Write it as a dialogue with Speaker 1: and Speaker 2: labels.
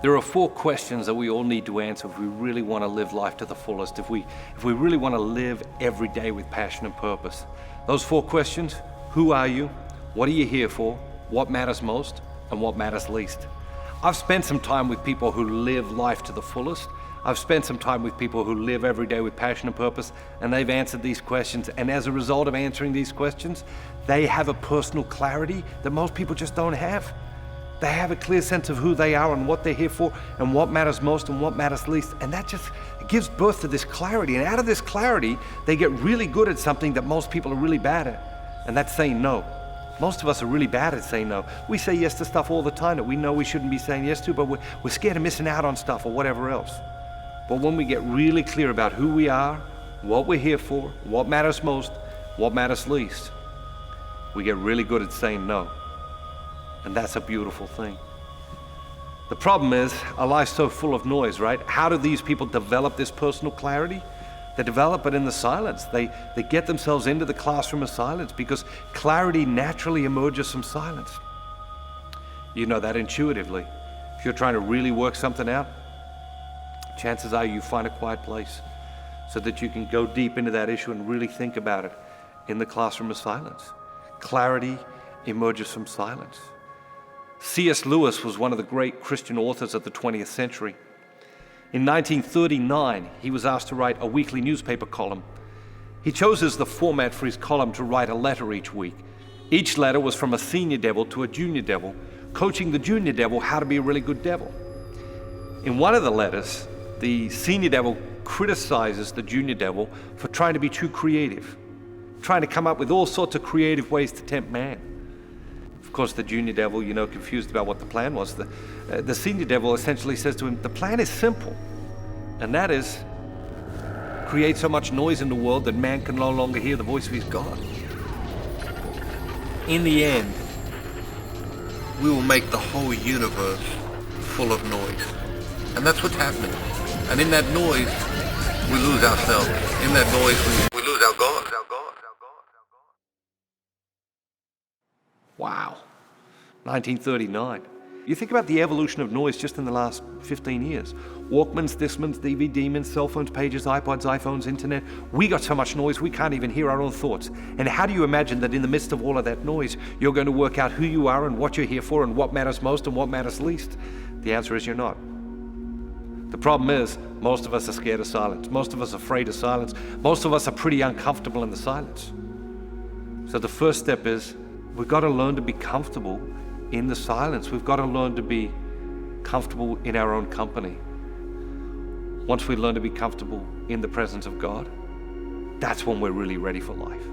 Speaker 1: There are 4 questions that we all need to answer if we really want to live life to the fullest, if we really want to live every day with passion and purpose. Those 4 questions: who are you? What are you here for? What matters most? And what matters least? I've spent some time with people who live life to the fullest. I've spent some time with people who live every day with passion and purpose, and they've answered these questions. And as a result of answering these questions, they have a personal clarity that most people just don't have. They have a clear sense of who they are and what they're here for and what matters most and what matters least. And that just gives birth to this clarity. And out of this clarity, they get really good at something that most people are really bad at, and that's saying no. Most of us are really bad at saying no. We say yes to stuff all the time that we know we shouldn't be saying yes to, but we're scared of missing out on stuff or whatever else. But when we get really clear about who we are, what we're here for, what matters most, what matters least, we get really good at saying no. And that's a beautiful thing. The problem is, our life's so full of noise, right? How do these people develop this personal clarity? They develop it in the silence. They get themselves into the classroom of silence, because clarity naturally emerges from silence. You know that intuitively. If you're trying to really work something out, chances are you find a quiet place so that you can go deep into that issue and really think about it in the classroom of silence. Clarity emerges from silence. C.S. Lewis was one of the great Christian authors of the 20th century. In 1939, he was asked to write a weekly newspaper column. He chose as the format for his column to write a letter each week. Each letter was from a senior devil to a junior devil, coaching the junior devil how to be a really good devil. In one of the letters, the senior devil criticizes the junior devil for trying to be too creative, trying to come up with all sorts of creative ways to tempt man. Of course, the junior devil, confused about what the plan was. The senior devil essentially says to him, the plan is simple, and that is create so much noise in the world that man can no longer hear the voice of his God. In the end,
Speaker 2: we will make the whole universe full of noise. And that's what's happening. And in that noise, we lose ourselves. In that noise, we lose our God.
Speaker 1: Wow, 1939. You think about the evolution of noise just in the last 15 years. Walkmans, Discmans, DVD-mans, cell phones, pages, iPods, iPhones, internet. We got so much noise we can't even hear our own thoughts. And how do you imagine that in the midst of all of that noise, you're going to work out who you are and what you're here for and what matters most and what matters least? The answer is you're not. The problem is, most of us are scared of silence. Most of us are afraid of silence. Most of us are pretty uncomfortable in the silence. So the first step is, we've got to learn to be comfortable in the silence. We've got to learn to be comfortable in our own company. Once we learn to be comfortable in the presence of God, that's when we're really ready for life.